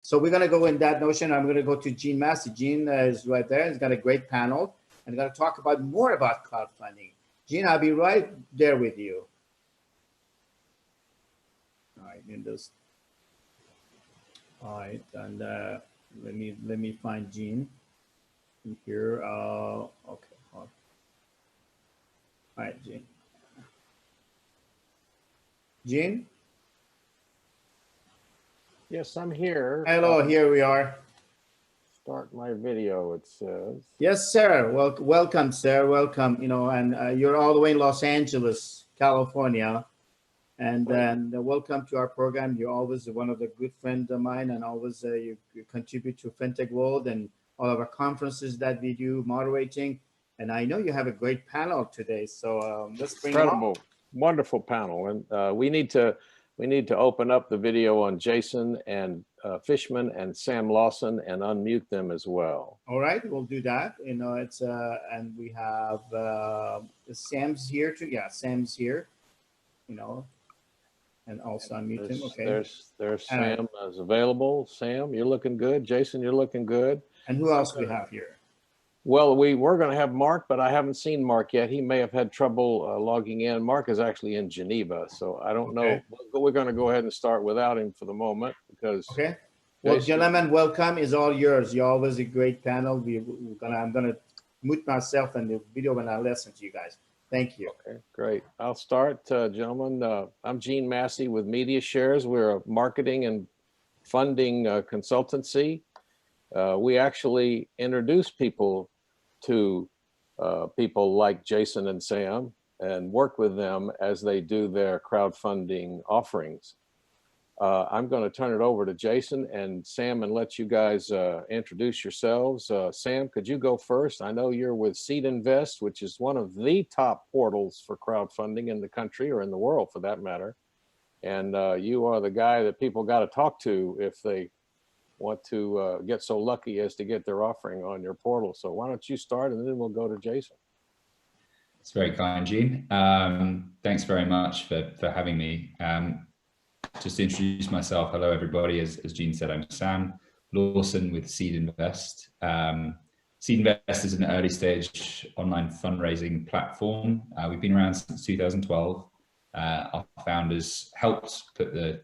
So we're going to go in that notion. I'm going to go to Gene Massey. Gene is right there. He's got a great panel. And going to talk about more about crowdfunding. Gene, I'll be right there with you. All right, Windows. All right, and let me find Gene here. Okay. All right, Gene. Gene? Yes, I'm here. Hello, here we are. Start my video, it says. Yes, sir. Welcome, sir. Welcome. You know, and you're all the way in Los Angeles, California. And welcome to our program. You're always one of the good friends of mine, and always you contribute to Fintech World and all of our conferences that we do, moderating. And I know you have a great panel today, so let's bring it on. Wonderful panel, and we need to open up the video on Jason and Fishman and Sam Lawson and unmute them as well. All right, we'll do that. You know, it's and we have Sam's here too. Yeah, Sam's here. You know. And also unmute him. Okay. There's Sam is available. Sam, you're looking good. Jason, you're looking good. And who else we have here? Well, we're going to have Marc, but I haven't seen Marc yet. He may have had trouble logging in. Marc is actually in Geneva, so I don't know. We're going to go ahead and start without him for the moment because. Okay. Well, Jason, gentlemen, welcome is all yours. You're always a great panel. I'm going to mute myself in the video when I listen to you guys. Thank you. Okay, great. I'll start, gentlemen. I'm Gene Massey with MediaShares. We're a marketing and funding consultancy. We actually introduce people to people like Jason and Sam and work with them as they do their crowdfunding offerings. I'm going to turn it over to Jason and Sam and let you guys introduce yourselves. Sam, could you go first? I know you're with SeedInvest, which is one of the top portals for crowdfunding in the country or in the world for that matter. And you are the guy that people got to talk to if they want to get so lucky as to get their offering on your portal. So why don't you start and then we'll go to Jason. It's very kind, Gene. Thanks very much for having me. Just to introduce myself, hello everybody. As Gene said, I'm Sam Lawson with SeedInvest. SeedInvest is an early stage online fundraising platform. We've been around since 2012. Our founders helped put the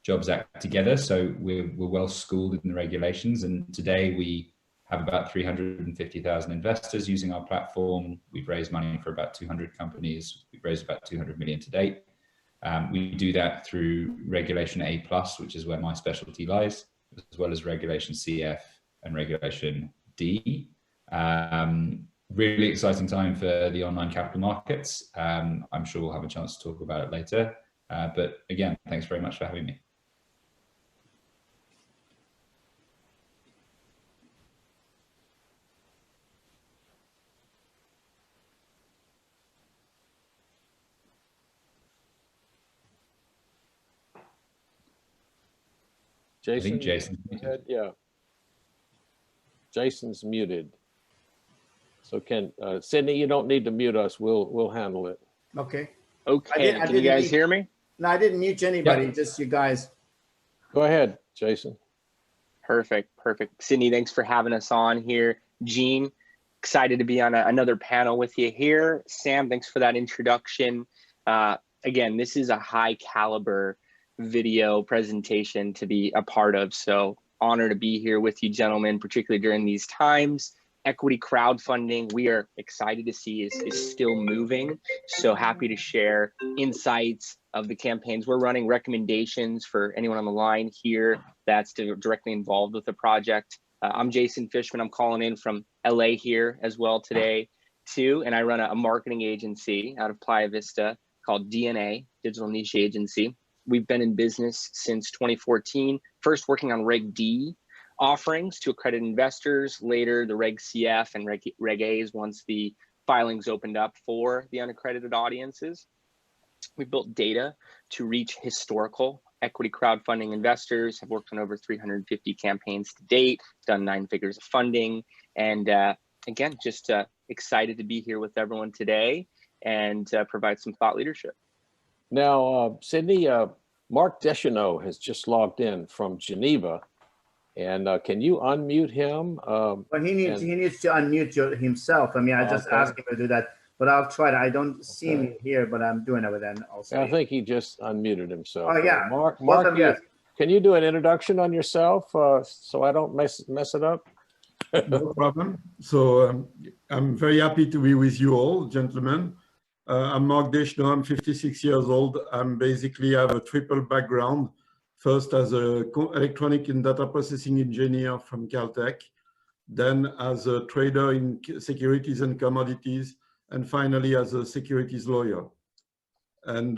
Jobs Act together, so we're well schooled in the regulations. And today we have about 350,000 investors using our platform. We've raised money for about 200 companies. We've raised about 200 million to date. We do that through Regulation A+, which is where my specialty lies, as well as Regulation CF and Regulation D. Really exciting time for the online capital markets. I'm sure we'll have a chance to talk about it later. But again, thanks very much for having me. Jason, I think Jason's muted. Yeah. Jason's muted. So Sydney, you don't need to mute us. We'll handle it. Okay. Okay. Can you guys hear me? No, I didn't mute anybody. Yep. Just you guys. Go ahead, Jason. Perfect. Sydney, thanks for having us on here. Gene, excited to be on another panel with you here. Sam, thanks for that introduction. Again, this is a high caliber video presentation to be a part of. So honor to be here with you gentlemen, particularly during these times. Equity crowdfunding, we are excited to see is still moving. So happy to share insights of the campaigns we're running, recommendations for anyone on the line here that's directly involved with the project. I'm Jason Fishman. I'm calling in from LA here as well today too. And I run a marketing agency out of Playa Vista called DNA, Digital Niche Agency. We've been in business since 2014, first working on Reg D offerings to accredited investors, later the Reg CF and Reg A's once the filings opened up for the unaccredited audiences. We built data to reach historical equity crowdfunding investors, have worked on over 350 campaigns to date, done 9 figures of funding. And again, just excited to be here with everyone today and provide some thought leadership. Now, Sydney, Marc Deschenaux has just logged in from Geneva. And can you unmute him? But he needs to unmute himself. I mean, I just asked him to do that, but I'll try to. I don't see him here, but I'm doing it with him also. I think he just unmuted himself. Oh yeah, Marc, yes. can you do an introduction on yourself so I don't mess it up? No problem. So I'm very happy to be with you all, gentlemen. I'm Marc Deschenaux. I'm 56 years old. I'm basically have a triple background. First as a electronic and data processing engineer from Caltech, then as a trader in securities and commodities, and finally as a securities lawyer. And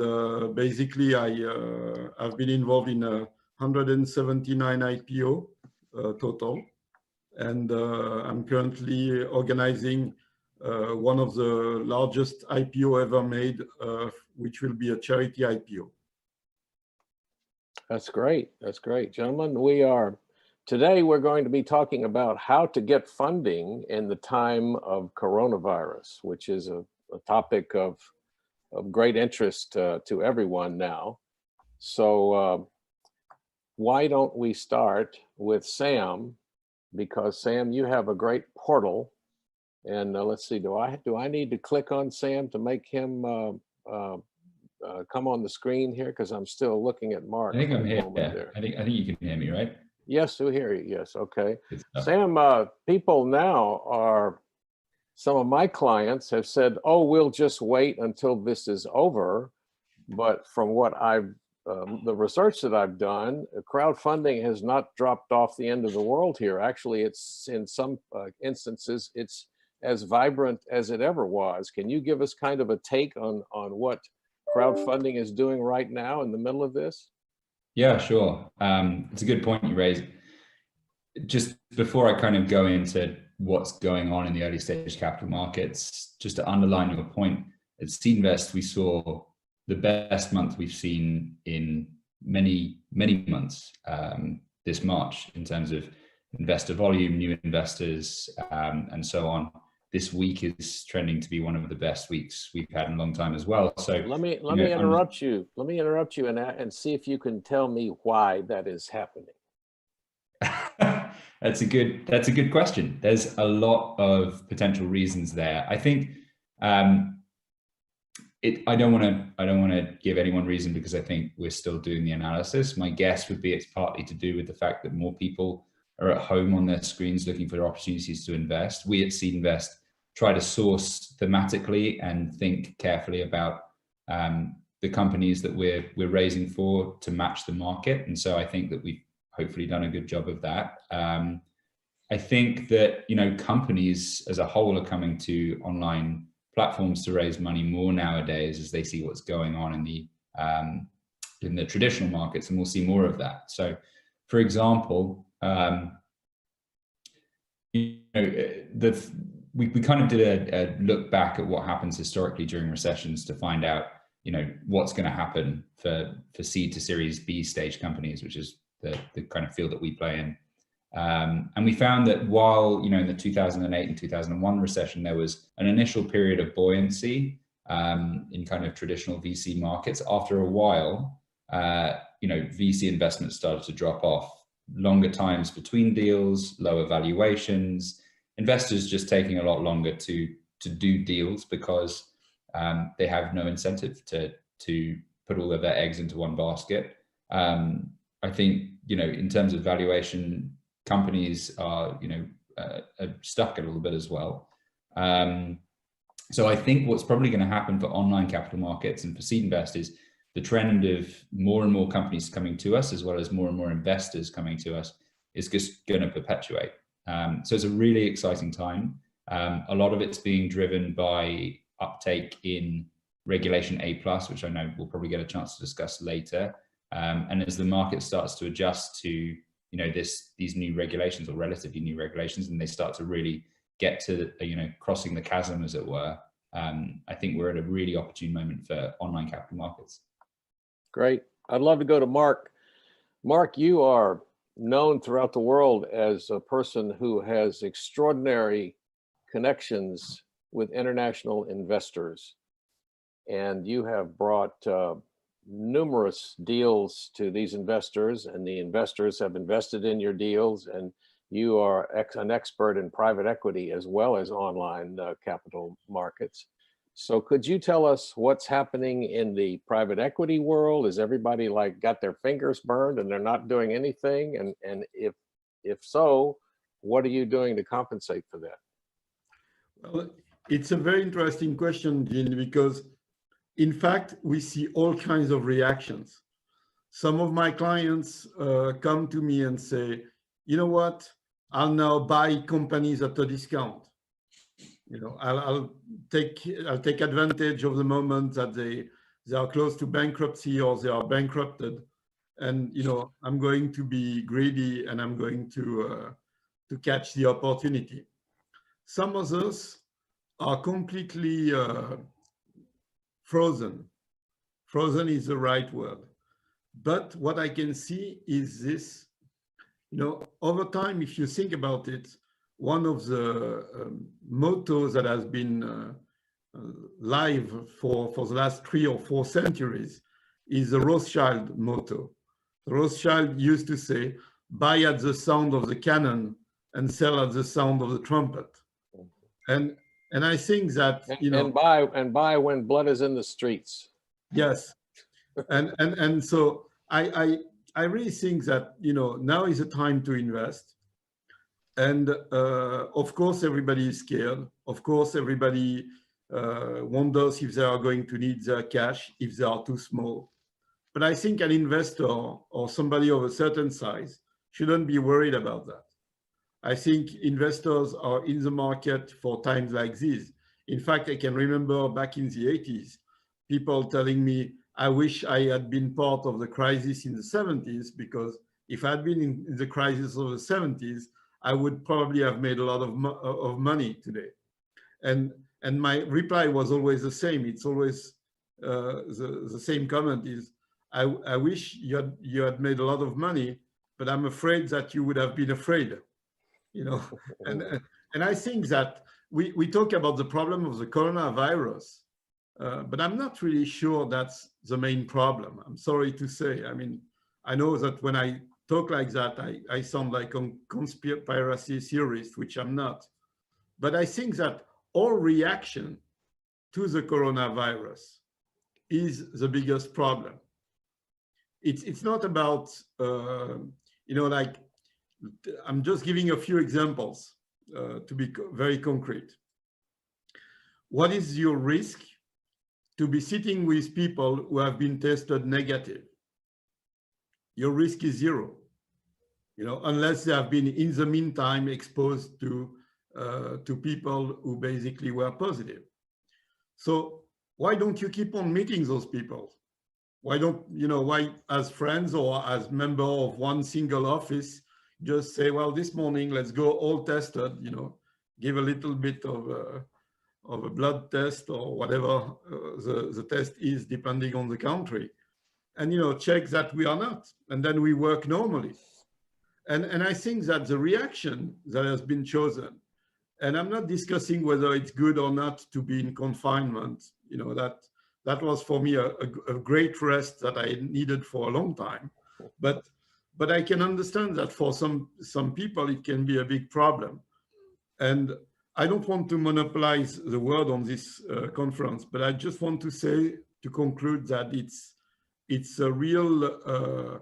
basically I've been involved in 179 IPO total. And I'm currently organizing one of the largest IPO ever made, which will be a charity IPO. That's great. That's great. Gentlemen, today we're going to be talking about how to get funding in the time of coronavirus, which is a topic of great interest to everyone now. So why don't we start with Sam? Because Sam, you have a great portal, and let's see. Do I need to click on Sam to make him come on the screen here? Because I'm still looking at Marc. I think I'm here. Yeah. I think you can hear me, right? Yes, we hear you. Yes. Okay. Sam, people now some of my clients have said, "Oh, we'll just wait until this is over." But from what the research that I've done, crowdfunding has not dropped off the end of the world here. Actually, it's in some instances, it's as vibrant as it ever was. Can you give us kind of a take on what crowdfunding is doing right now in the middle of this? Yeah, sure. It's a good point you raised. Just before I kind of go into what's going on in the early stage capital markets, just to underline your point, at SeedInvest, we saw the best month we've seen in many months this March in terms of investor volume, new investors, and so on. This week is trending to be one of the best weeks we've had in a long time as well. So let me interrupt you. Let me interrupt you and see if you can tell me why that is happening. That's a good question. There's a lot of potential reasons there. I think I don't want to give anyone reason because I think we're still doing the analysis. My guess would be it's partly to do with the fact that more people are at home on their screens looking for opportunities to invest. We at SeedInvest try to source thematically and think carefully about the companies that we're raising for to match the market. And so I think that we've hopefully done a good job of that. I think that, companies as a whole are coming to online platforms to raise money more nowadays as they see what's going on in the traditional markets, and we'll see more of that. So, for example, we kind of did a look back at what happens historically during recessions to find out, what's going to happen for seed to Series B stage companies, which is the kind of field that we play in. And we found that while, in the 2008 and 2001 recession, there was an initial period of buoyancy in kind of traditional VC markets. After a while, VC investments started to drop off. Longer times between deals, lower valuations, investors just taking a lot longer to do deals because they have no incentive to put all of their eggs into one basket. I think, in terms of valuation, companies are stuck a little bit as well. So I think what's probably going to happen for online capital markets and for SeedInvest is the trend of more and more companies coming to us, as well as more and more investors coming to us, is just going to perpetuate. So it's a really exciting time. A lot of it's being driven by uptake in Regulation A+, which I know we'll probably get a chance to discuss later. And as the market starts to adjust to these new regulations, or relatively new regulations, and they start to really get to crossing the chasm, as it were, I think we're at a really opportune moment for online capital markets. Great. I'd love to go to Marc. Marc, you are known throughout the world as a person who has extraordinary connections with international investors, and you have brought numerous deals to these investors, and the investors have invested in your deals, and you are an expert in private equity as well as online capital markets. So could you tell us what's happening in the private equity world? Is everybody like got their fingers burned and they're not doing anything? And if so, what are you doing to compensate for that? Well, it's a very interesting question, Gene, because in fact, we see all kinds of reactions. Some of my clients come to me and say, you know what, I'll now buy companies at a discount. You know, I'll take advantage of the moment that they are close to bankruptcy or they are bankrupted, and you know, I'm going to be greedy and I'm going to catch the opportunity. Some of us are completely frozen. Frozen is the right word. But what I can see is this, you know, over time, if you think about it, one of the mottos that has been live for the last 3 or 4 centuries is the Rothschild motto. The Rothschild used to say, buy at the sound of the cannon and sell at the sound of the trumpet. And I think that, you know, and buy when blood is in the streets. Yes. And so I really think that, you know, now is the time to invest. And of course, everybody is scared. Of course, everybody wonders if they are going to need their cash, if they are too small. But I think an investor or somebody of a certain size shouldn't be worried about that. I think investors are in the market for times like these. In fact, I can remember back in the 80s, people telling me, I wish I had been part of the crisis in the 70s, because if I had been in the crisis of the 70s, I would probably have made a lot of money today. And my reply was always the same. It's always the same comment is, I wish you had made a lot of money, but I'm afraid that you would have been afraid, you know. And I think that we talk about the problem of the coronavirus, but I'm not really sure that's the main problem. I'm sorry to say. I mean, I know that when I talk like that, I sound like a conspiracy theorist, which I'm not. But I think that our reaction to the coronavirus is the biggest problem. It's not about, you know, like, I'm just giving a few examples to be very concrete. What is your risk to be sitting with people who have been tested negative? Your risk is 0, you know, unless they have been in the meantime exposed to people who basically were positive. So why don't you keep on meeting those people? Why don't, you know, why as friends or as member of one single office, just say, well, this morning, let's go all tested, you know, give a little bit of a blood test or whatever the test is, depending on the country. And, you know, check that we are not, and then we work normally. And I think that the reaction that has been chosen, and I'm not discussing whether it's good or not to be in confinement, you know, that was for me a great rest that I needed for a long time. But I can understand that for some people, it can be a big problem. And I don't want to monopolize the word on this conference, but I just want to say, to conclude, that it's a real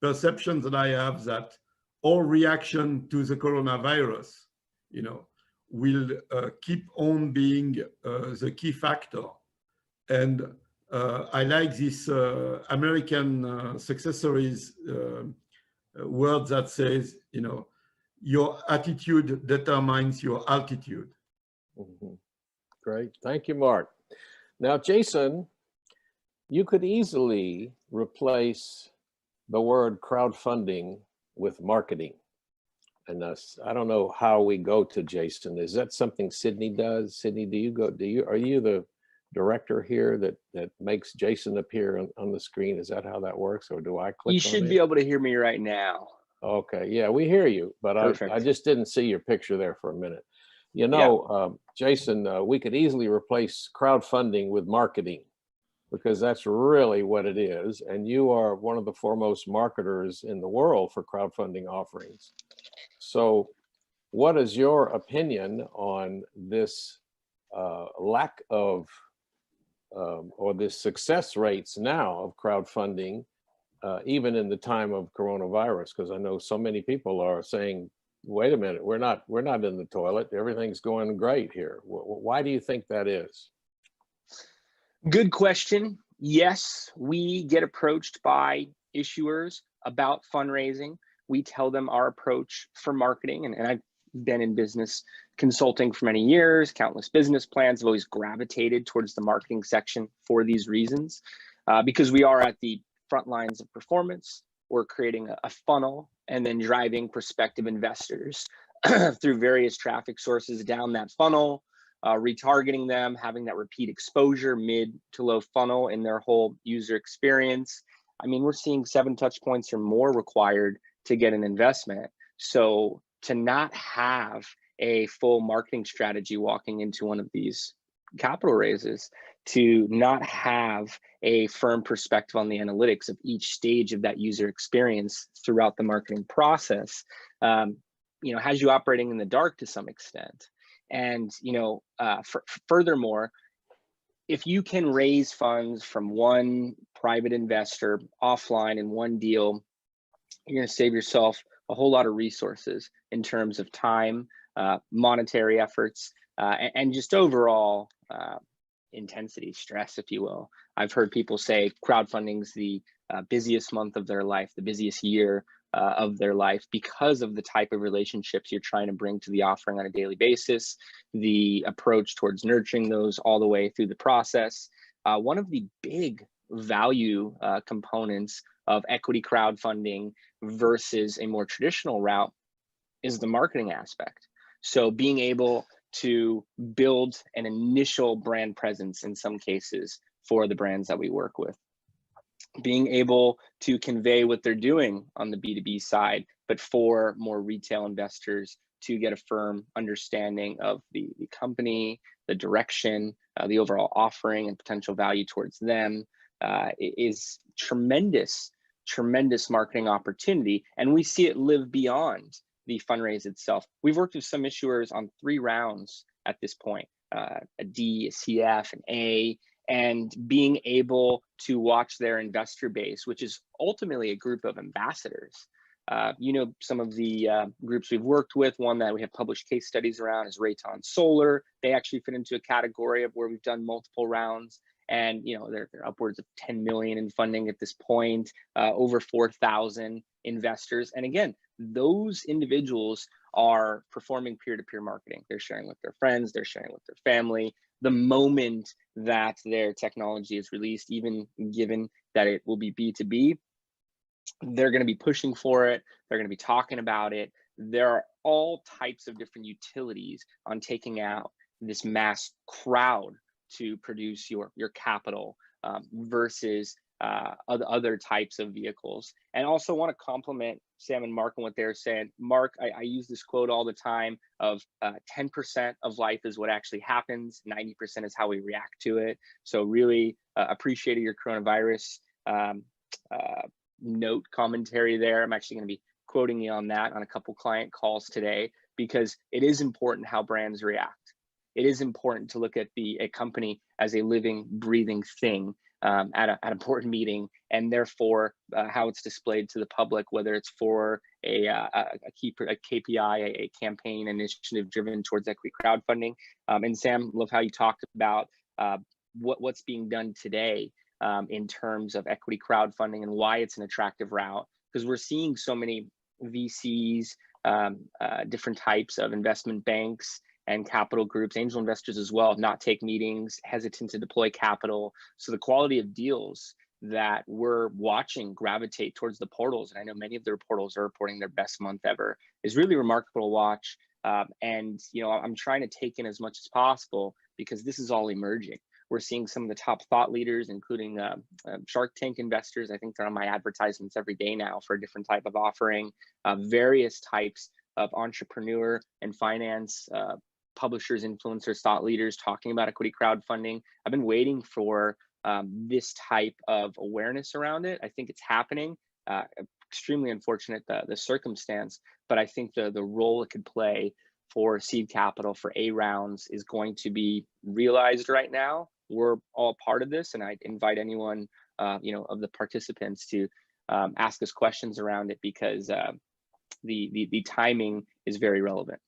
perception that I have that all reaction to the coronavirus, you know, will keep on being the key factor. And I like this American success stories word that says, you know, your attitude determines your altitude. Mm-hmm. Great, thank you, Marc. Now, Jason, you could easily replace the word crowdfunding with marketing. And I don't know how we go to Jason. Is that something Sydney does? Sydney, are you the director here that makes Jason appear on the screen? Is that how that works, or do I click on it? You should be able to hear me right now. Okay, yeah, we hear you, but I just didn't see your picture there for a minute. You know, yeah. Jason, we could easily replace crowdfunding with marketing, because that's really what it is. And you are one of the foremost marketers in the world for crowdfunding offerings. So what is your opinion on this lack of, or this success rates now of crowdfunding, even in the time of coronavirus? Because I know so many people are saying, wait a minute, we're not in the toilet. Everything's going great here. Why do you think that is? Good question. Yes, we get approached by issuers about fundraising. We tell them our approach for marketing, and I've been in business consulting for many years. Countless business plans have always gravitated towards the marketing section for these reasons, because we are at the front lines of performance. We're creating a funnel and then driving prospective investors through various traffic sources down that funnel, retargeting them, having that repeat exposure mid to low funnel in their whole user experience. I mean, we're seeing 7 touch points or more required to get an investment. So to not have a full marketing strategy walking into one of these capital raises, to not have a firm perspective on the analytics of each stage of that user experience throughout the marketing process, has you operating in the dark to some extent. And furthermore, if you can raise funds from one private investor offline in one deal, you're going to save yourself a whole lot of resources in terms of time, monetary efforts, and just overall intensity, stress, if you will. I've heard people say crowdfunding's the busiest month of their life, the busiest year of their life, because of the type of relationships you're trying to bring to the offering on a daily basis, the approach towards nurturing those all the way through the process. One of the big value components of equity crowdfunding versus a more traditional route is the marketing aspect. So being able to build an initial brand presence in some cases for the brands that we work with, being able to convey what they're doing on the B2B side, but for more retail investors to get a firm understanding of the company, the direction, the overall offering and potential value towards them, is tremendous marketing opportunity. And we see it live beyond the fundraise itself. We've worked with some issuers on 3 rounds at this point, a D, a CF, an A, and being able to watch their investor base, which is ultimately a group of ambassadors. Some of the groups we've worked with, one that we have published case studies around is Rayton Solar. They actually fit into a category of where we've done multiple rounds, and they're upwards of 10 million in funding at this point, over 4,000 investors. And again, those individuals are performing peer-to-peer marketing. They're sharing with their friends, they're sharing with their family. The moment that their technology is released, even given that it will be B2B, they're going to be pushing for it. They're going to be talking about it. There are all types of different utilities on taking out this mass crowd to produce your capital versus other types of vehicles. And also want to compliment Sam and Marc on what they're saying. Marc, I use this quote all the time of 10% of life is what actually happens, 90% is how we react to it. So really appreciated your coronavirus note commentary there. I'm actually going to be quoting you on that on a couple client calls today, because it is important how brands react. It is important to look at a company as a living, breathing thing at a board meeting, and therefore how it's displayed to the public, whether it's for a KPI, a campaign initiative driven towards equity crowdfunding. And Sam, love how you talked about what's being done today in terms of equity crowdfunding and why it's an attractive route, because we're seeing so many VCs, different types of investment banks and capital groups, angel investors as well, not take meetings, hesitant to deploy capital. So the quality of deals that we're watching gravitate towards the portals, and I know many of their portals are reporting their best month ever, is really remarkable to watch. And I'm trying to take in as much as possible, because this is all emerging. We're seeing some of the top thought leaders, including Shark Tank investors. I think they're on my advertisements every day now for a different type of offering, various types of entrepreneur and finance publishers, influencers, thought leaders talking about equity crowdfunding. I've been waiting for this type of awareness around it. I think it's happening. Extremely unfortunate the circumstance, but I think the role it could play for seed capital for A rounds is going to be realized right now. We're all part of this, and I invite anyone of the participants to ask us questions around it, because the timing is very relevant.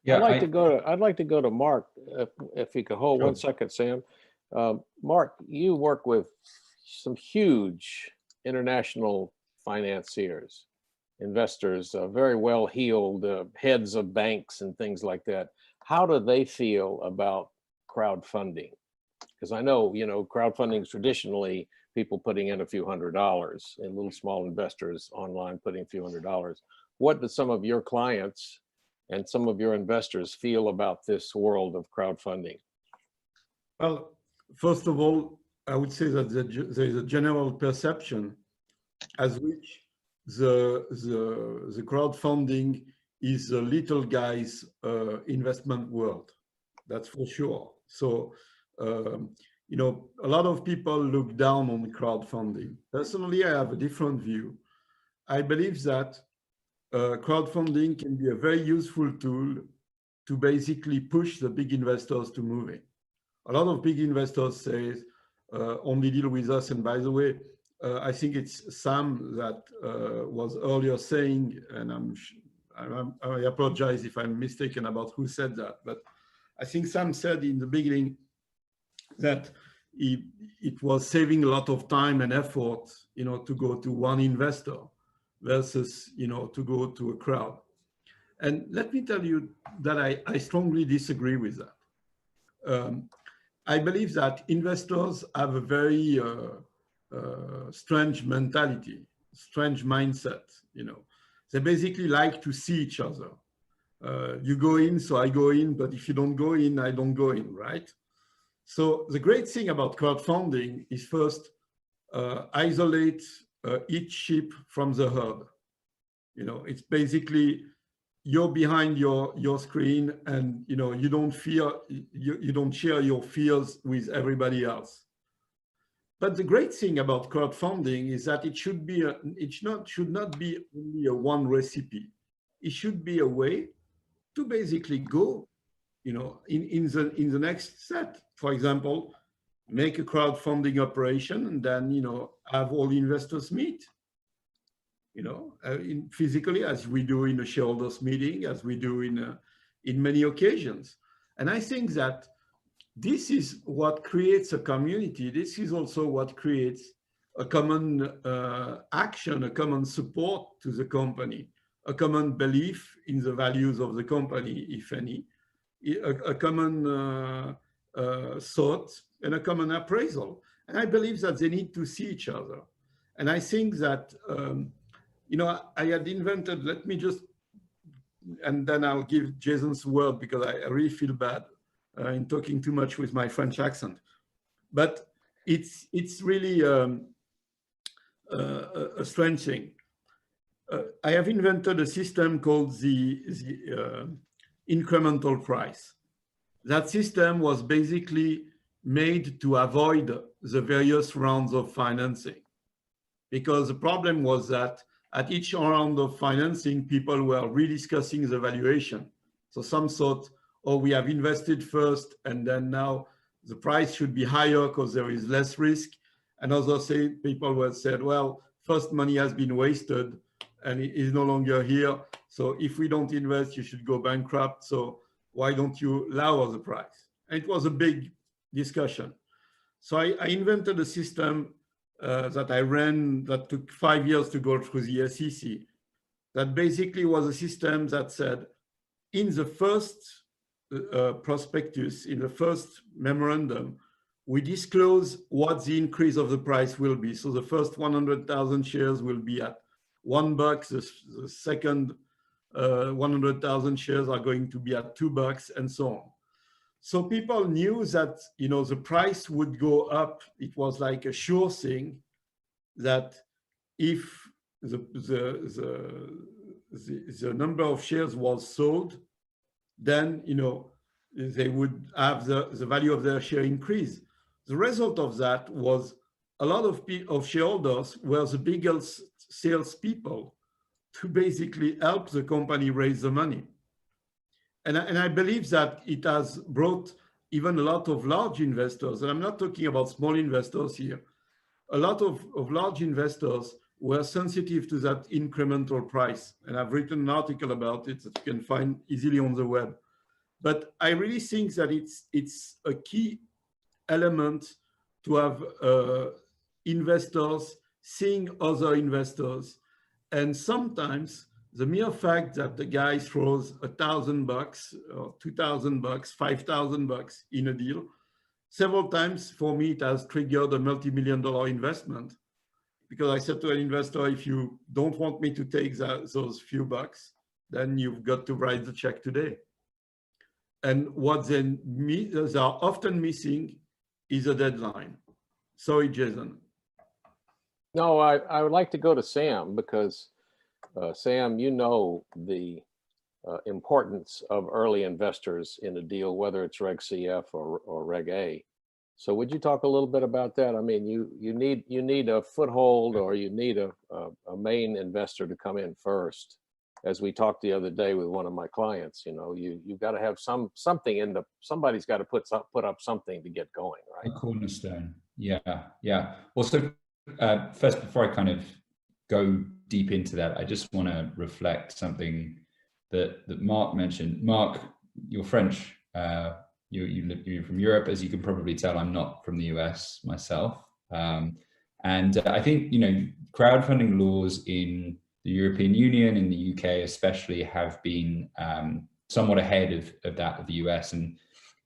Yeah, I'd like to go to Marc, if you could hold 1 second, Sam. Marc, you work with some huge international financiers, investors, very well-heeled heads of banks and things like that. How do they feel about crowdfunding? Because I know, crowdfunding is traditionally people putting in a few $100s, and little small investors online putting a few $100s. What do some of your clients and some of your investors feel about this world of crowdfunding? Well, first of all, I would say that there is a general perception as which the crowdfunding is the little guy's investment world. That's for sure. So, a lot of people look down on crowdfunding. Personally, I have a different view. I believe that crowdfunding can be a very useful tool to basically push the big investors to move in. A lot of big investors say, only deal with us. And by the way, I think it's Sam that was earlier saying, and I apologize if I'm mistaken about who said that, but I think Sam said in the beginning that it was saving a lot of time and effort, to go to one investor versus, to go to a crowd. And let me tell you that I strongly disagree with that. I believe that investors have a very strange mentality, strange mindset. They basically like to see each other. You go in, so I go in, but if you don't go in, I don't go in, right? So the great thing about crowdfunding is first, isolate each sheep from the herd. It's basically you're behind your screen, and you don't share your fears with everybody else. But the great thing about crowdfunding is that it should not be only a one recipe. It should be a way to basically go, in the next set. For example, make a crowdfunding operation, and then have all the investors meet. Physically, as we do in a shareholders meeting, as we do in many occasions. And I think that this is what creates a community. This is also what creates a common action, a common support to the company, a common belief in the values of the company, if any, a common thought, and a common appraisal. And I believe that they need to see each other. And I think that, I had invented, let me just, and then I'll give Jason's word, because I really feel bad in talking too much with my French accent. But it's really a strange thing. I have invented a system called the incremental price. That system was basically made to avoid the various rounds of financing, because the problem was that at each round of financing, people were rediscussing the valuation. So some thought, oh, we have invested first, and then now the price should be higher because there is less risk. And others people said, well, first money has been wasted and it is no longer here. So if we don't invest, you should go bankrupt. So why don't you lower the price? And it was a big discussion. So I invented a system that I ran that took 5 years to go through the SEC. That basically was a system that said, in the first prospectus, in the first memorandum, we disclose what the increase of the price will be. So the first 100,000 shares will be at $1. The second 100,000 shares are going to be at $2, and so on. So people knew that the price would go up. It was like a sure thing that if the number of shares was sold, then they would have the value of their share increase. The result of that was a lot of shareholders were the biggest salespeople to basically help the company raise the money. And I believe that it has brought even a lot of large investors, and I'm not talking about small investors here, a lot of large investors were sensitive to that incremental price. And I've written an article about it that you can find easily on the web. But I really think that it's a key element to have investors seeing other investors. And sometimes the mere fact that the guy throws $1,000 or $2,000, $5,000 in a deal, several times for me, it has triggered a multi-million-dollar investment. Because I said to an investor, if you don't want me to take those few bucks, then you've got to write the check today. And what they are often missing is a deadline. Sorry, Jason. No, I would like to go to Sam because Sam, you know the importance of early investors in a deal, whether it's Reg CF or Reg A. So would you talk a little bit about that? I mean, you need a foothold, or you need a main investor to come in first. As we talked the other day with one of my clients, you know, you've got to have something in somebody's got to put up something to get going, right? A cornerstone. Yeah. Also, first, before I kind of go deep into that, I just want to reflect something that Marc mentioned. Marc, you're French. You're from Europe, as you can probably tell. I'm not from the US myself, and I think, you know, crowdfunding laws in the European Union, in the UK especially, have been somewhat ahead of that of the US, and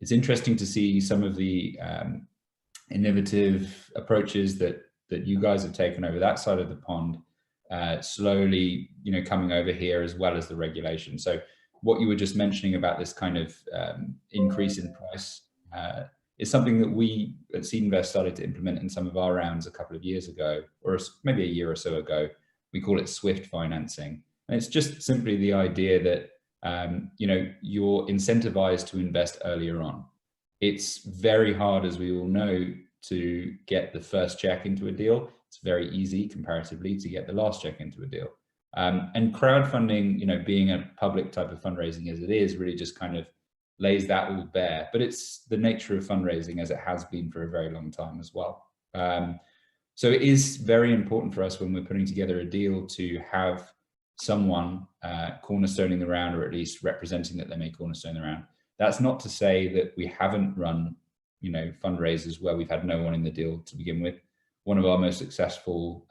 it's interesting to see some of the innovative approaches that you guys have taken over that side of the pond, slowly, you know, coming over here, as well as the regulation. So what you were just mentioning about this kind of increase in price is something that we at SeedInvest started to implement in some of our rounds a couple of years ago, or maybe a year or so ago. We call it swift financing. And it's just simply the idea that, you know, you're incentivized to invest earlier on. It's very hard, as we all know, to get the first check into a deal. It's very easy comparatively to get the last check into a deal. And crowdfunding, you know, being a public type of fundraising as it is, really just kind of lays that all bare. But it's the nature of fundraising, as it has been for a very long time as well. So it is very important for us when we're putting together a deal to have someone cornerstoning the round, or at least representing that they may cornerstone the round. That's not to say that we haven't run, you know, fundraisers where we've had no one in the deal to begin with. One of our most successful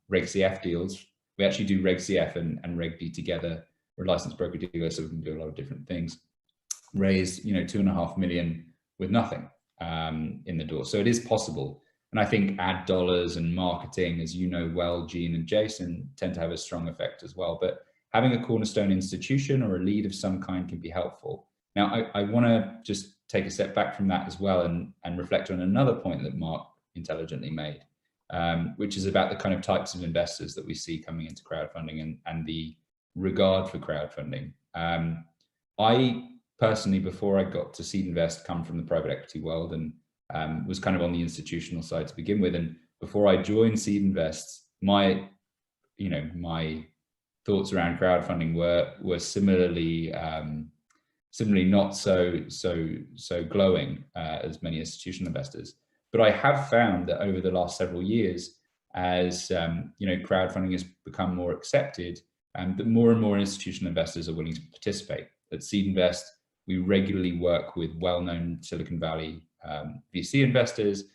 Reg CF deals, we actually do Reg CF and Reg B together. We're a licensed broker dealer, so we can do a lot of different things. Raised, you know, 2.5 million with nothing in the door. So it is possible. And I think ad dollars and marketing, as you know well, Gene and Jason, tend to have a strong effect as well. But having a cornerstone institution or a lead of some kind can be helpful. Now, I want to just take a step back from that as well and reflect on another point that Marc intelligently made, which is about the kind of types of investors that we see coming into crowdfunding and the regard for crowdfunding. I personally, before I got to SeedInvest, come from the private equity world and was kind of on the institutional side to begin with. And before I joined SeedInvest, my thoughts around crowdfunding were similarly not so glowing as many institutional investors. But I have found that over the last several years, as you know, crowdfunding has become more accepted, that more and more institutional investors are willing to participate. At SeedInvest, we regularly work with well-known Silicon Valley VC investors,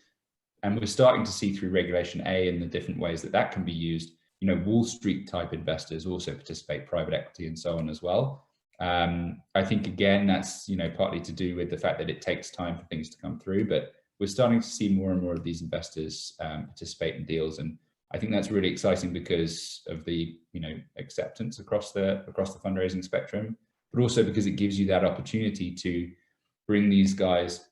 and we're starting to see through Regulation A and the different ways that can be used, you know, Wall Street type investors also participate, private equity and so on as well. I think, again, that's, you know, partly to do with the fact that it takes time for things to come through, but we're starting to see more and more of these investors participate in deals. And I think that's really exciting because of the, you know, acceptance across the fundraising spectrum, but also because it gives you that opportunity to bring these guys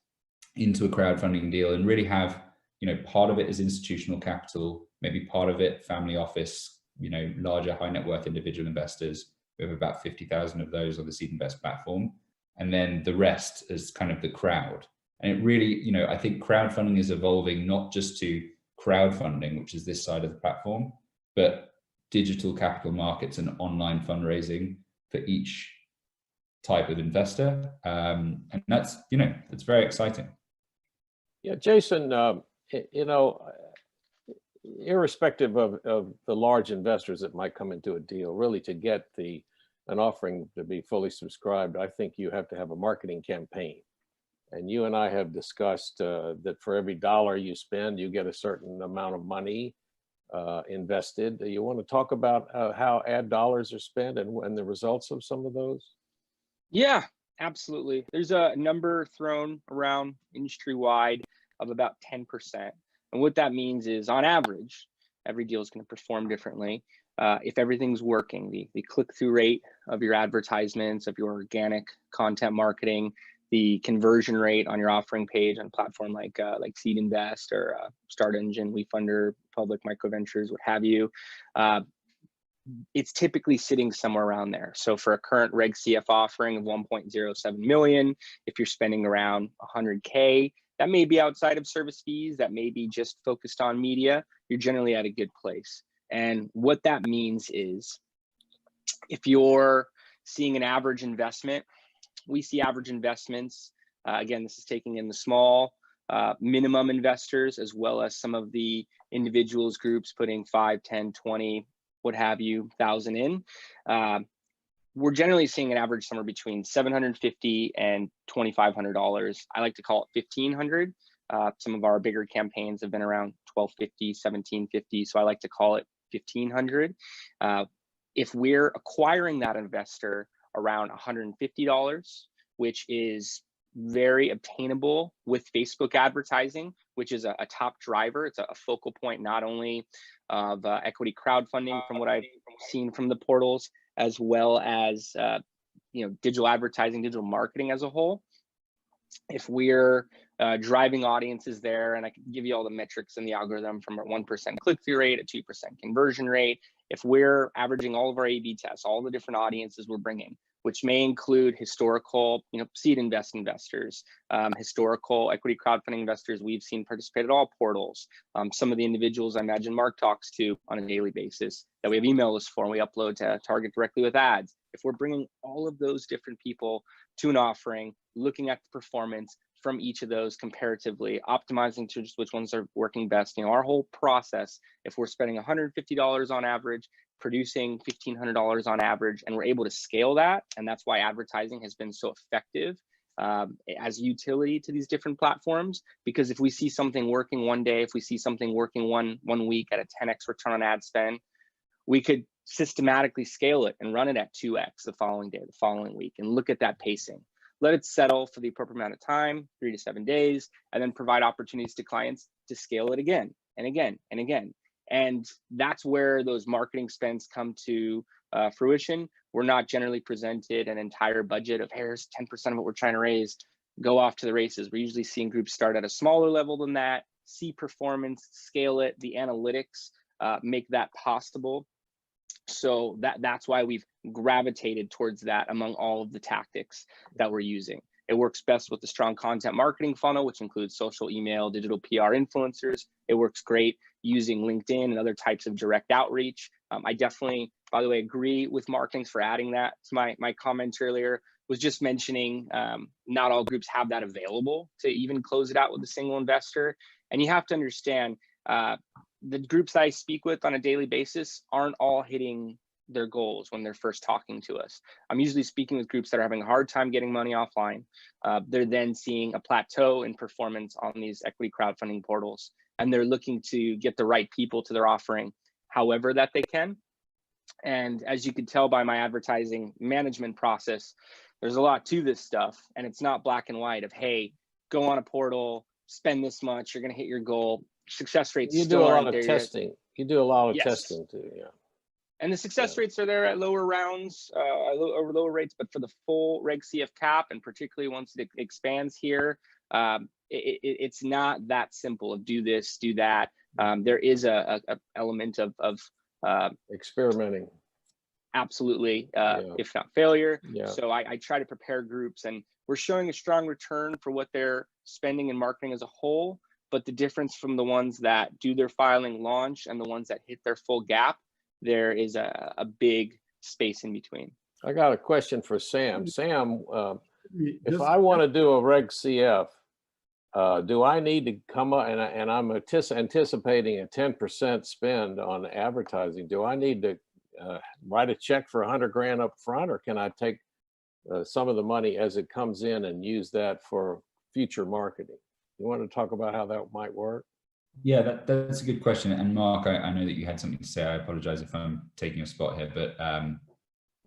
into a crowdfunding deal and really have, you know, part of it is institutional capital, maybe part of it family office, you know, larger high net worth individual investors. We have about 50,000 of those on the SeedInvest platform. And then the rest is kind of the crowd. And it really, you know, I think crowdfunding is evolving not just to crowdfunding, which is this side of the platform, but digital capital markets and online fundraising for each type of investor. And that's, you know, it's very exciting. Yeah, Jason, you know, irrespective of the large investors that might come into a deal, really to get an offering to be fully subscribed, I think you have to have a marketing campaign. And you and I have discussed that for every dollar you spend, you get a certain amount of money invested. Do you want to talk about how ad dollars are spent and the results of some of those? Yeah, absolutely. There's a number thrown around industry-wide of about 10%. And what that means is, on average, every deal is going to perform differently. If everything's working, the click-through rate of your advertisements, of your organic content marketing, the conversion rate on your offering page on a platform like SeedInvest or Start Engine, WeFunder, Public Microventures, what have you, it's typically sitting somewhere around there. So for a current Reg CF offering of 1.07 million, if you're spending around 100K, that may be outside of service fees, that may be just focused on media, you're generally at a good place. And what that means is, if you're seeing an average investment, we see average investments, again, this is taking in the small minimum investors, as well as some of the individuals groups putting 5, 10, 20, what have you, thousand in. We're generally seeing an average somewhere between $750 and $2,500. I like to call it $1,500. Some of our bigger campaigns have been around $1,250, $1,750. So I like to call it $1,500. If we're acquiring that investor around $150, which is very obtainable with Facebook advertising, which is a top driver. It's a focal point not only of equity crowdfunding, from what I've seen from the portals, as well as you know, digital advertising, digital marketing as a whole. If we're driving audiences there, and I can give you all the metrics in the algorithm, from a 1% click-through rate, a 2% conversion rate, if we're averaging all of our A/B tests, all the different audiences we're bringing, which may include historical, you know, SeedInvest investors, historical equity crowdfunding investors we've seen participate at all portals, some of the individuals I imagine Marc talks to on a daily basis that we have email lists for and we upload to target directly with ads. If we're bringing all of those different people to an offering, looking at the performance from each of those comparatively, optimizing to just which ones are working best, you know, our whole process, if we're spending $150 on average, producing $1,500 on average, and we're able to scale that, and that's why advertising has been so effective as utility to these different platforms. Because if we see something working one day, if we see something working one week at a 10x return on ad spend, we could systematically scale it and run it at 2x the following day, the following week, and look at that pacing. Let it settle for the appropriate amount of time, 3 to 7 days, and then provide opportunities to clients to scale it again and again and again. And that's where those marketing spends come to fruition. We're not generally presented an entire budget of, here's 10% of what we're trying to raise, go off to the races. We're usually seeing groups start at a smaller level than that, see performance, scale it. The analytics make that possible. So that's why we've gravitated towards that among all of the tactics that we're using. It works best with the strong content marketing funnel, which includes social, email, digital PR influencers. It works great using LinkedIn and other types of direct outreach. I definitely, by the way, agree with Marc. Thanks for adding that to my comment earlier. Was just mentioning not all groups have that available to even close it out with a single investor. And you have to understand, the groups that I speak with on a daily basis aren't all hitting their goals when they're first talking to us. I'm usually speaking with groups that are having a hard time getting money offline. They're then seeing a plateau in performance on these equity crowdfunding portals, and they're looking to get the right people to their offering however that they can. And as you could tell by my advertising management process, there's a lot to this stuff, and it's not black and white of, hey, go on a portal, spend this much, you're going to hit your goal. Success rates. You do a lot of testing. You do a lot of testing too, yeah. And the success rates are there at lower rounds, over lower rates, but for the full Reg CF cap, and particularly once it expands here, it's not that simple of do this, do that. There is a element of experimenting. Absolutely, if not failure. Yeah. So I try to prepare groups, and we're showing a strong return for what they're spending and marketing as a whole, but the difference from the ones that do their filing launch and the ones that hit their full gap, there is a big space in between. I got a question for Sam. Sam, if Just- I want to do a Reg CF, do I need to come up, and I'm anticipating a 10% spend on advertising, do I need to write a check for 100 grand up front, or can I take some of the money as it comes in and use that for future marketing? You want to talk about how that might work? Yeah, that's a good question. And Marc, I know that you had something to say. I apologize if I'm taking your spot here, but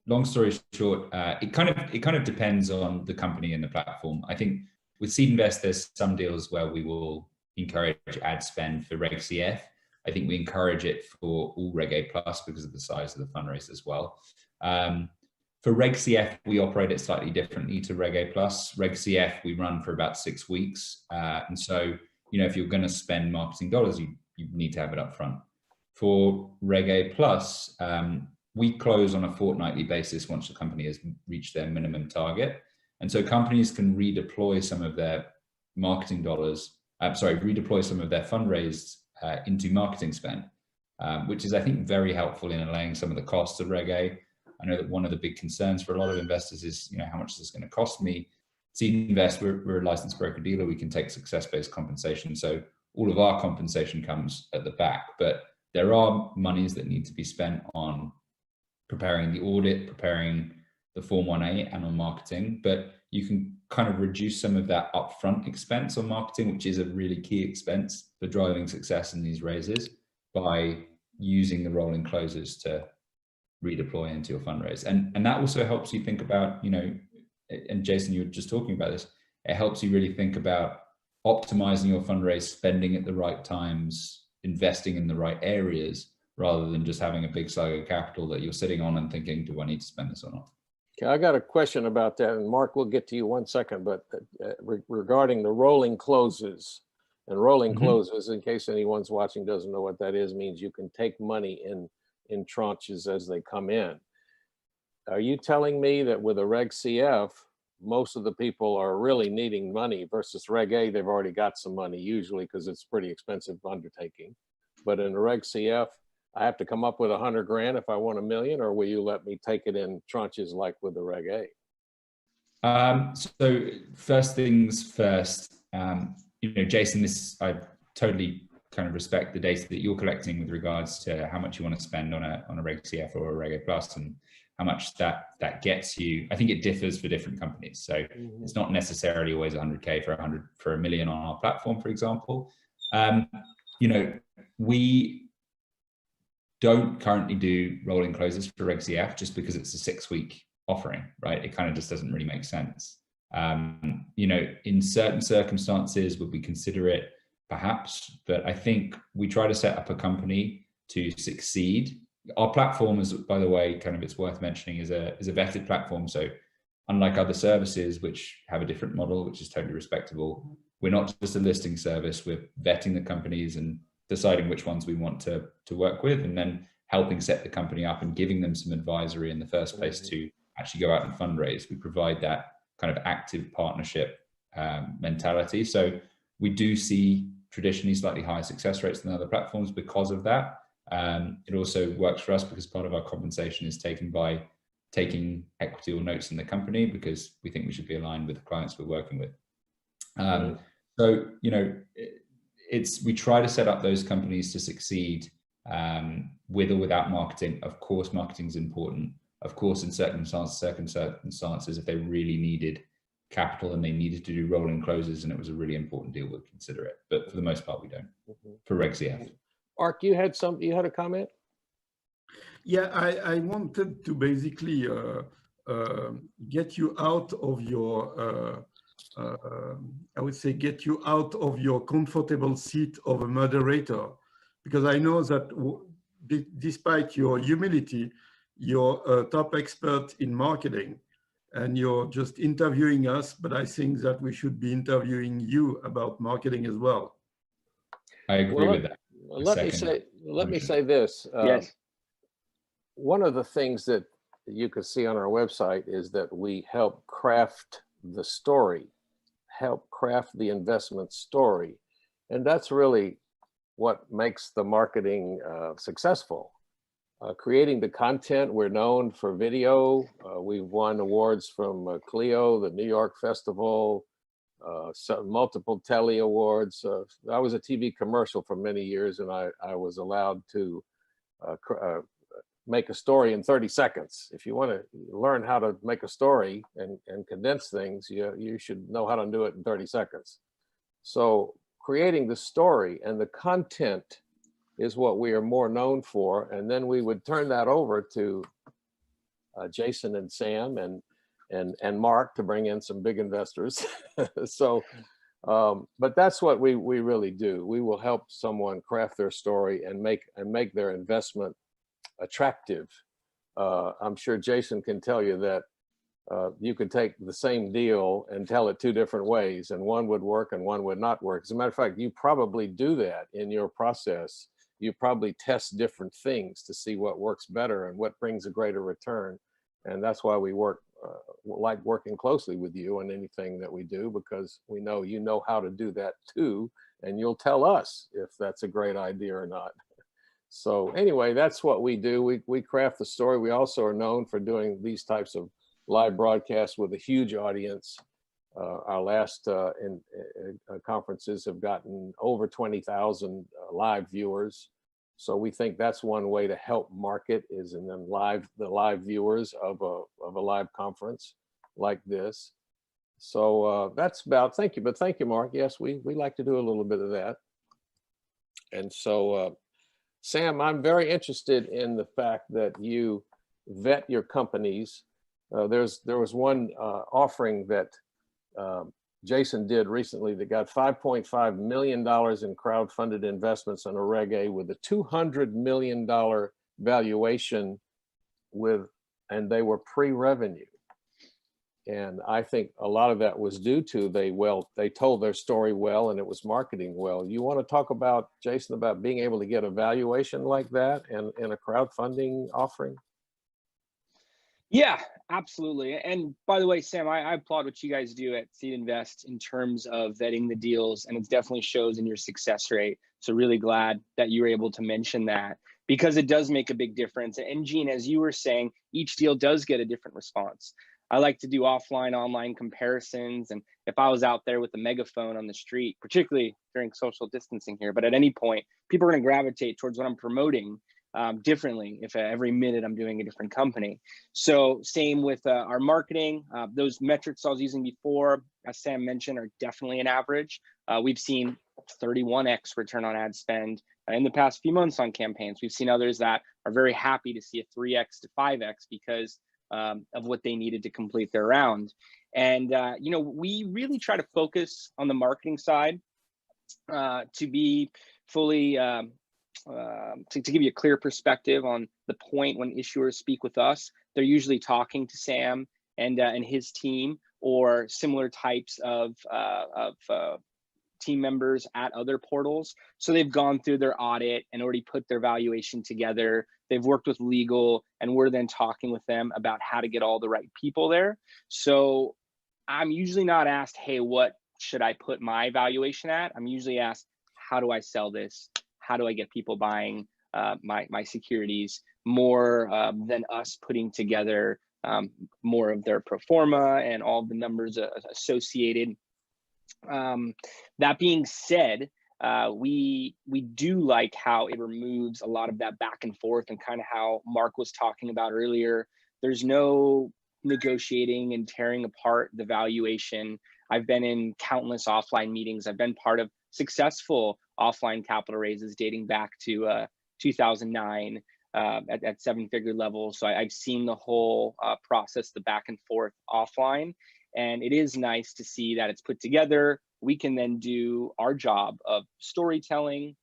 long story short, it kind of depends on the company and the platform. I think with SeedInvest, there's some deals where we will encourage ad spend for Reg CF. I think we encourage it for all Reg A plus because of the size of the fundraise as well. For Reg CF, we operate it slightly differently to Reg A plus. Reg CF, we run for about 6 weeks. And so, you know, if you're going to spend marketing dollars, you need to have it up front. For Reg A plus, we close on a fortnightly basis once the company has reached their minimum target. And so companies can redeploy some of their marketing dollars, redeploy some of their fundraised into marketing spend, which is, I think, very helpful in allaying some of the costs of Reg A. I know that one of the big concerns for a lot of investors is, you know, how much is this going to cost me? SeedInvest, we're a licensed broker dealer. We can take success-based compensation. So all of our compensation comes at the back, but there are monies that need to be spent on preparing the audit, preparing the Form 1A, and on marketing. But you can kind of reduce some of that upfront expense on marketing, which is a really key expense for driving success in these raises, by using the rolling closes to redeploy into your fundraise. And that also helps you think about, you know, and Jason, you were just talking about this, it helps you really think about optimizing your fundraise, spending at the right times, investing in the right areas, rather than just having a big slug of capital that you're sitting on and thinking, do I need to spend this or not? Okay, I got a question about that, and Marc, we'll get to you 1 second, but regarding the rolling closes, and rolling closes, in case anyone's watching doesn't know what that is, means you can take money in tranches as they come in. Are you telling me that with a Reg CF, most of the people are really needing money versus Reg A, they've already got some money usually because it's a pretty expensive undertaking. But in a Reg CF, I have to come up with 100 grand if I want $1 million, or will you let me take it in tranches like with the Reg A? So first things first, you know, Jason, I totally kind of respect the data that you're collecting with regards to how much you want to spend on a Reg CF or a Reg A plus, and how much that gets you. I think it differs for different companies. So it's not necessarily always 100K for $1 million on our platform, for example. You know, we don't currently do rolling closes for Reg CF just because it's a 6-week offering, right? It kind of just doesn't really make sense. You know, in certain circumstances, would we consider it? Perhaps, but I think we try to set up a company to succeed. Our platform is, by the way, kind of, it's worth mentioning, is a vetted platform. So unlike other services which have a different model, which is totally respectable, we're not just a listing service. We're vetting the companies and deciding which ones we want to work with, and then helping set the company up and giving them some advisory in the first place to actually go out and fundraise. We provide that kind of active partnership mentality. So we do see traditionally slightly higher success rates than other platforms because of that. It also works for us because part of our compensation is taken by taking equity or notes in the company, because we think we should be aligned with the clients we're working with. So, you know, we try to set up those companies to succeed with or without marketing. Of course, marketing is important. Of course, in certain circumstances, if they really needed capital and they needed to do rolling closes and it was a really important deal, we'd consider it. But for the most part, we don't. For Reg CF. Marc, you had a comment? Yeah, I wanted to basically get you out of your, I would say, get you out of your comfortable seat of a moderator, because I know that despite your humility, you're a top expert in marketing and you're just interviewing us, but I think that we should be interviewing you about marketing as well. I agree with that. Let me say this. Yes. One of the things that you can see on our website is that we help craft the story, help craft the investment story. And that's really what makes the marketing successful. Creating the content, we're known for video. We've won awards from Clio, the New York Festival, multiple Telly Awards. I was a TV commercial for many years, and I was allowed to make a story in 30 seconds. If you want to learn how to make a story and condense things, you should know how to do it in 30 seconds. So creating the story and the content is what we are more known for. And then we would turn that over to Jason and Sam and Marc to bring in some big investors. So, but that's what we really do. We will help someone craft their story and make their investment attractive. I'm sure Jason can tell you that you could take the same deal and tell it two different ways, and one would work and one would not work. As a matter of fact, you probably do that in your process. You probably test different things to see what works better and what brings a greater return. And that's why we like working closely with you on anything that we do, because we know you know how to do that too, and you'll tell us if that's a great idea or not. So anyway, that's what we do. We craft the story. We also are known for doing these types of live broadcasts with a huge audience. Our last conferences have gotten over 20,000 live viewers. So we think that's one way to help market, is in the live viewers of a live conference like this. So that's about, thank you. But thank you, Marc. Yes, we like to do a little bit of that. And so, Sam, I'm very interested in the fact that you vet your companies. There was one offering that Jason did recently that got $5.5 million in crowdfunded investments on a Reg A with a $200 million valuation and they were pre-revenue. And I think a lot of that was due to they told their story well and it was marketing well. You want to talk about, Jason, about being able to get a valuation like that in a crowdfunding offering? Yeah, absolutely. And by the way, Sam, I applaud what you guys do at SeedInvest in terms of vetting the deals, and it definitely shows in your success rate. So really glad that you were able to mention that, because it does make a big difference. And Gene, as you were saying, each deal does get a different response. I like to do offline, online comparisons. And if I was out there with a megaphone on the street, particularly during social distancing here, but at any point, people are going to gravitate towards what I'm promoting differently if every minute I'm doing a different company. So same with our marketing. Those metrics I was using before, as Sam mentioned, are definitely an average. We've seen 31x return on ad spend in the past few months on campaigns. We've seen others that are very happy to see a 3x to 5x because of what they needed to complete their round. And we really try to focus on the marketing side to be fully to give you a clear perspective on the point. When issuers speak with us, they're usually talking to Sam and his team, or similar types of team members at other portals. So they've gone through their audit and already put their valuation together. They've worked with legal, and we're then talking with them about how to get all the right people there. So I'm usually not asked, hey, what should I put my valuation at? I'm usually asked, how do I sell this? How do I get people buying my securities, more than us putting together more of their pro forma and all the numbers associated. That being said, we do like how it removes a lot of that back and forth, and kind of how Marc was talking about earlier. There's no negotiating and tearing apart the valuation. I've been in countless offline meetings. I've been part of successful offline capital raises dating back to 2009 at seven-figure level. So I've seen the whole process, the back and forth offline. And it is nice to see that it's put together. We can then do our job of storytelling,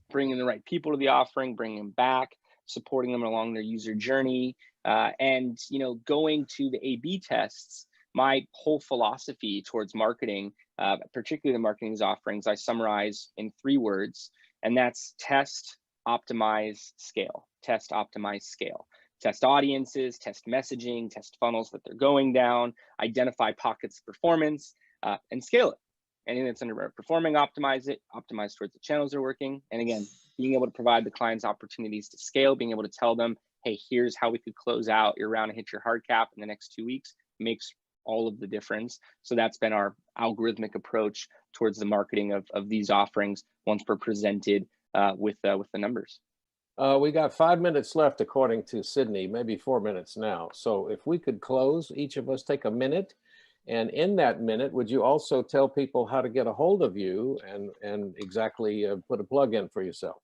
bringing the right people to the offering, bringing them back, supporting them along their user journey, and going to the A/B tests. My whole philosophy towards marketing, particularly the marketing's offerings, I summarize in 3 words, and that's test, optimize, scale. Test, optimize, scale. Test audiences, test messaging, test funnels that they're going down, identify pockets of performance, and scale it. Anything that's underperforming, optimize it, optimize towards the channels they're working. And again, being able to provide the clients opportunities to scale, being able to tell them, hey, here's how we could close out your round and hit your hard cap in the next 2 weeks, makes all of the difference. So that's been our algorithmic approach towards the marketing of these offerings once we're presented with the numbers. We got 5 minutes left, according to Sydney, maybe 4 minutes now. So if we could close, each of us take a minute. And in that minute, would you also tell people how to get a hold of you and exactly put a plug in for yourself?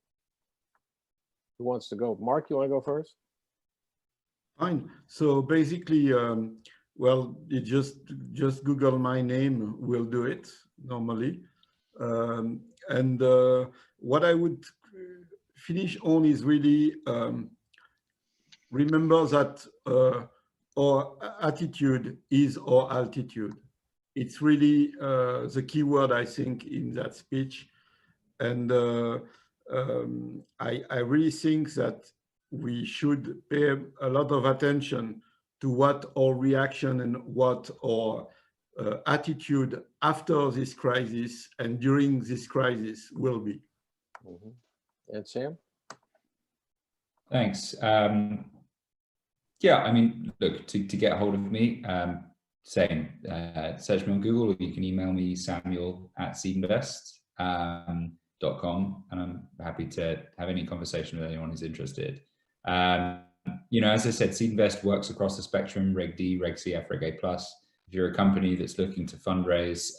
Who wants to go? Marc, you want to go first? Fine. So basically, well, you just Google my name will do it normally. And what I would finish on is really remember that our attitude is our altitude. It's really the key word, I think, in that speech. And I really think that we should pay a lot of attention to what our reaction and what our attitude after this crisis and during this crisis will be. Mm-hmm. And Sam? Thanks. Yeah, I mean, look, to get a hold of me, same, search me on Google, or you can email me, samuel@seedinvest.com, and I'm happy to have any conversation with anyone who's interested. You know, as I said, SeedInvest works across the spectrum, Reg D, Reg CF, Reg A+. If you're a company that's looking to fundraise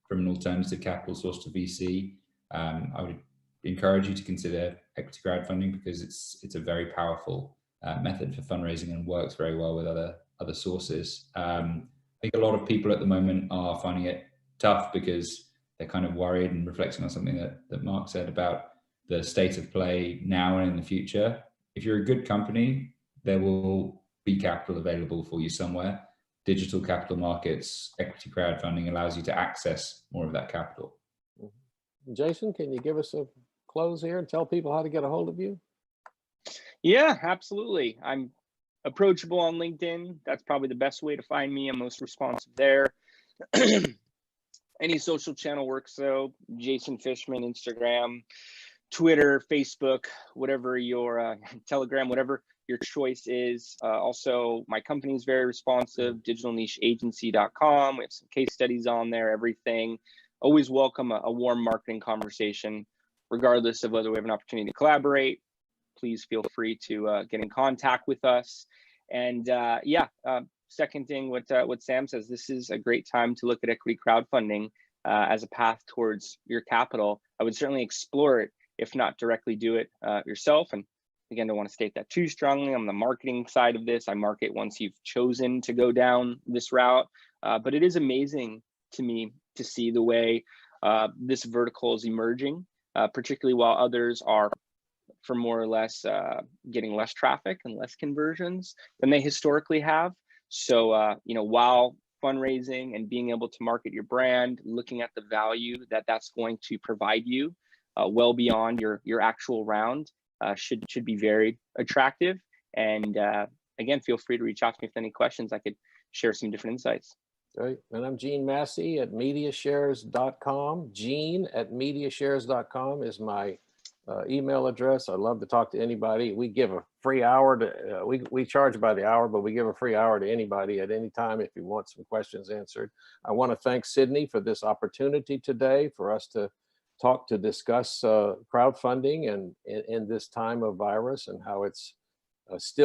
from an alternative capital source to VC, I would encourage you to consider equity crowdfunding, because it's a very powerful method for fundraising and works very well with other sources. I think a lot of people at the moment are finding it tough because they're kind of worried and reflecting on something that Marc said about the state of play now and in the future. If you're a good company, there will be capital available for you somewhere. Digital capital markets, equity crowdfunding allows you to access more of that capital. Jason, can you give us a close here and tell people how to get a hold of you? Yeah, absolutely. I'm approachable on LinkedIn. That's probably the best way to find me. I'm most responsive there. Any social channel works, though. Jason Fishman, Instagram, Twitter, Facebook, whatever your Telegram, whatever your choice is. Also, my company is very responsive, digitalnicheagency.com. We have some case studies on there, everything. Always welcome a warm marketing conversation, regardless of whether we have an opportunity to collaborate. Please feel free to get in contact with us. And seconding what Sam says, this is a great time to look at equity crowdfunding as a path towards your capital. I would certainly explore it, if not directly do it yourself. And again, don't want to state that too strongly. On the marketing side of this, I market once you've chosen to go down this route. But it is amazing to me to see the way this vertical is emerging, particularly while others are, for more or less, getting less traffic and less conversions than they historically have. So, you know, while fundraising and being able to market your brand, looking at the value that that's going to provide you well beyond your actual round, should be very attractive. And again, feel free to reach out to me with any questions. I could share some different insights. Great. And I'm Gene Massey at MediaShares.com. Gene@MediaShares.com is my email address. I'd love to talk to anybody. We give a free hour to, we charge by the hour, but we give a free hour to anybody at any time if you want some questions answered. I want to thank Sydney for this opportunity today for us to discuss crowdfunding and in this time of virus and how it's still